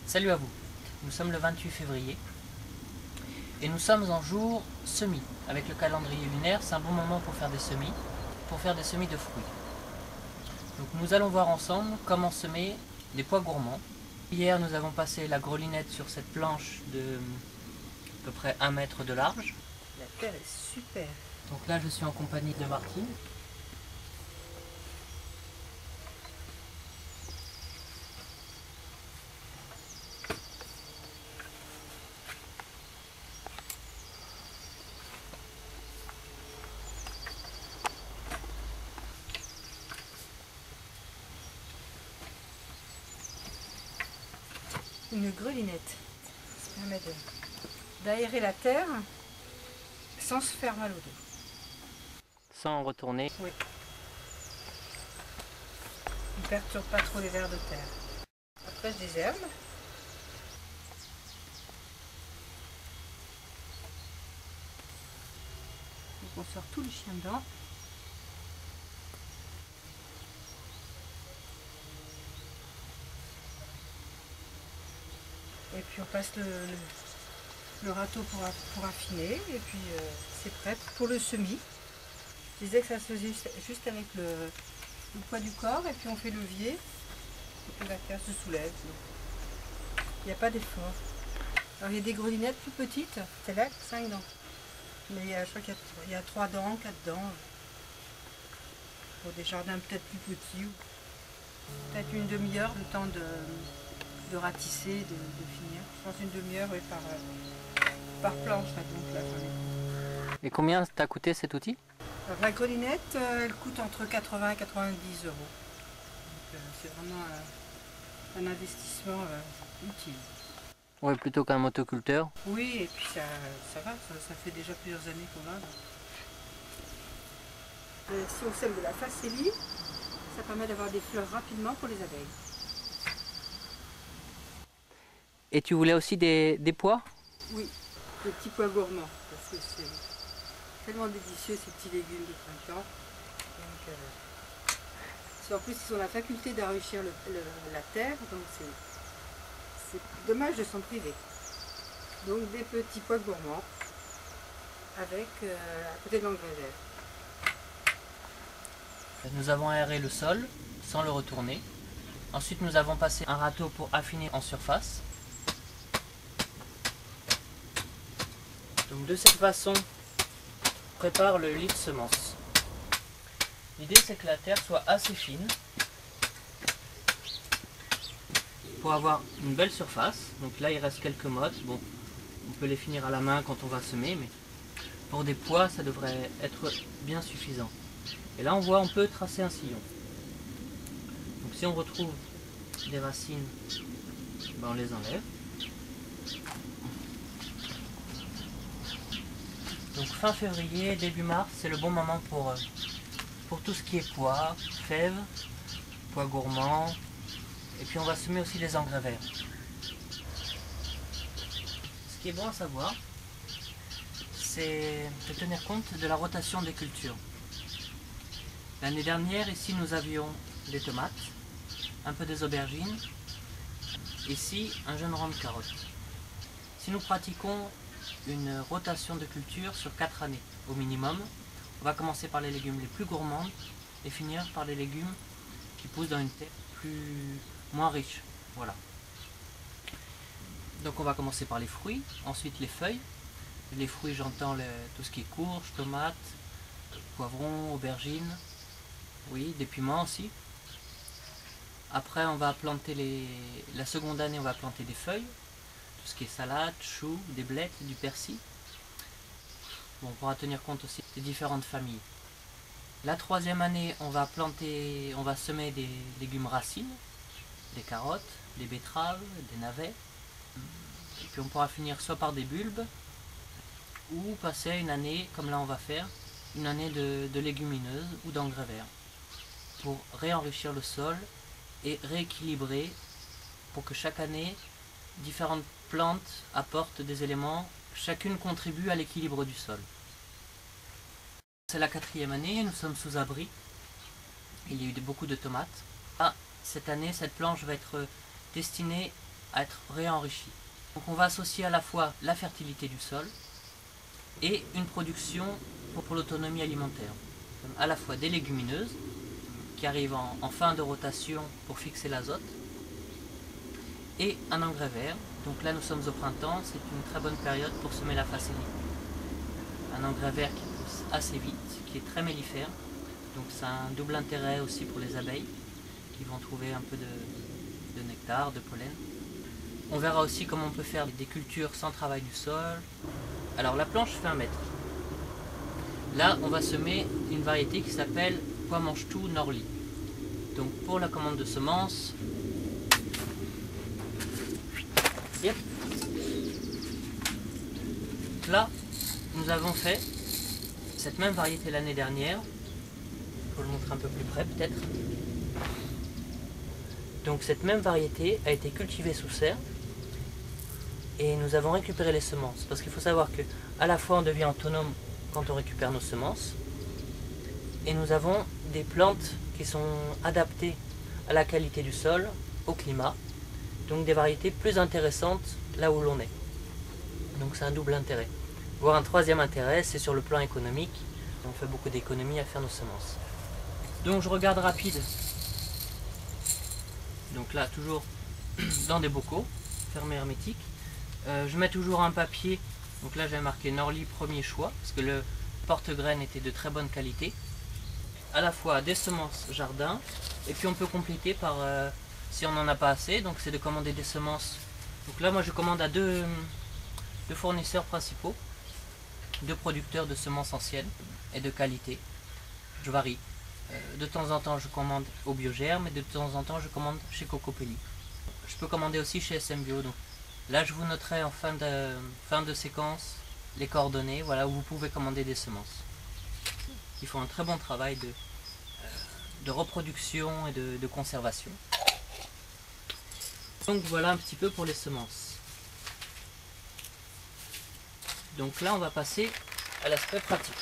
Salut à vous, nous sommes le 28 février et nous sommes en jour semis. Avec le calendrier lunaire, c'est un bon moment pour faire des semis de fruits. Donc nous allons voir ensemble comment semer des pois gourmands. Hier nous avons passé la grelinette sur cette planche de à peu près 1 mètre de large. La terre est super. Donc là je suis en compagnie de Martine. Une grelinette. Ça permet d'aérer la terre sans se faire mal au dos. Sans retourner. Oui. Il ne perturbe pas trop les vers de terre. Après je désherbe. Donc on sort tous les chiens dedans. Et puis on passe le râteau pour affiner. Et puis c'est prêt pour le semis. Je disais que ça se faisait juste avec le poids du corps. Et puis on fait levier. Et puis la terre se soulève. Il n'y a pas d'effort. Alors il y a des grelinettes plus petites. Celle-là, 5 dents. Mais je crois qu'il y a 3 dents, 4 dents. Pour des jardins peut-être plus petits. Peut-être une demi-heure, le temps de ratisser, de finir. Je pense une demi-heure, oui, par planche, là, donc la fin. Et combien t'a coûté cet outil? Alors, la grelinette, elle coûte entre 80 et 90 euros. C'est vraiment un investissement utile. Oui, plutôt qu'un motoculteur. Oui, et puis ça va, ça fait déjà plusieurs années qu'on a. Si on sème de la facélie, ça permet d'avoir des fleurs rapidement pour les abeilles. Et tu voulais aussi des pois? Oui, des petits pois gourmands, parce que c'est tellement délicieux ces petits légumes du printemps. Donc, en plus, ils ont la faculté d'enrichir la terre, donc c'est dommage de s'en priver. Donc des petits pois gourmands avec à côté de l'engrais vert. Nous avons aéré le sol sans le retourner. Ensuite nous avons passé un râteau pour affiner en surface. Donc de cette façon, on prépare le lit de semences. L'idée c'est que la terre soit assez fine pour avoir une belle surface. Donc là il reste quelques mottes. Bon, on peut les finir à la main quand on va semer, mais pour des pois ça devrait être bien suffisant. Et là on peut tracer un sillon. Donc si on retrouve des racines, ben on les enlève. Donc fin février, début mars, c'est le bon moment pour tout ce qui est pois, fèves, pois gourmands. Et puis on va semer aussi les engrais verts. Ce qui est bon à savoir, c'est de tenir compte de la rotation des cultures. L'année dernière, ici, nous avions des tomates, un peu des aubergines, ici, un jeune rang de carottes. Si nous pratiquons une rotation de culture sur 4 années au minimum, on va commencer par les légumes les plus gourmands et finir par les légumes qui poussent dans une terre moins riche. Voilà. Donc on va commencer par les fruits, ensuite les feuilles. Les fruits, j'entends tout ce qui est courge, tomates, poivrons, aubergines, oui, des piments aussi. Après on va planter la seconde année, on va planter des feuilles, tout ce qui est salade, choux, des blettes, du persil. Bon, on pourra tenir compte aussi des différentes familles. La troisième année, on va semer des légumes racines, des carottes, des betteraves, des navets. Et puis on pourra finir soit par des bulbes, ou passer à une année, comme là on va faire, une année de légumineuses ou d'engrais verts, pour réenrichir le sol et rééquilibrer, pour que chaque année, différentes plantes apportent des éléments, chacune contribue à l'équilibre du sol. C'est la 4e année, nous sommes sous abri, il y a eu beaucoup de tomates. Cette année, cette planche va être destinée à être réenrichis. Donc on va associer à la fois la fertilité du sol et une production pour l'autonomie alimentaire. À la fois des légumineuses qui arrivent en fin de rotation pour fixer l'azote et un engrais vert. Donc là nous sommes au printemps, c'est une très bonne période pour semer la facélie. Un engrais vert qui pousse assez vite, qui est très mellifère. Donc ça a un double intérêt aussi pour les abeilles qui vont trouver un peu de nectar, de pollen. On verra aussi comment on peut faire des cultures sans travail du sol. Alors la planche fait 1 mètre. Là on va semer une variété qui s'appelle Pois mange-tout Norli. Donc pour la commande de semences, yep. Là nous avons fait cette même variété l'année dernière. Je vais le montrer un peu plus près peut-être. Donc cette même variété a été cultivée sous serre et nous avons récupéré les semences. Parce qu'il faut savoir que à la fois on devient autonome quand on récupère nos semences et nous avons des plantes qui sont adaptées à la qualité du sol, au climat. Donc des variétés plus intéressantes là où l'on est. Donc c'est un double intérêt. Voire un troisième intérêt, c'est sur le plan économique. On fait beaucoup d'économies à faire nos semences. Donc je regarde rapide. Donc là toujours dans des bocaux fermés hermétiques. Je mets toujours un papier. Donc là j'ai marqué Norli premier choix parce que le porte-graines était de très bonne qualité. À la fois des semences jardin et puis on peut compléter par si on n'en a pas assez. Donc c'est de commander des semences. Donc là moi je commande à deux fournisseurs principaux, 2 producteurs de semences anciennes et de qualité. Je varie. De temps en temps je commande au Biogerm et de temps en temps je commande chez Cocopelli. Je peux commander aussi chez SM Bio. Donc là je vous noterai en fin de séquence les coordonnées, voilà, où vous pouvez commander des semences. Ils font un très bon travail de reproduction et de conservation. Donc voilà un petit peu pour les semences. Donc là on va passer à l'aspect pratique.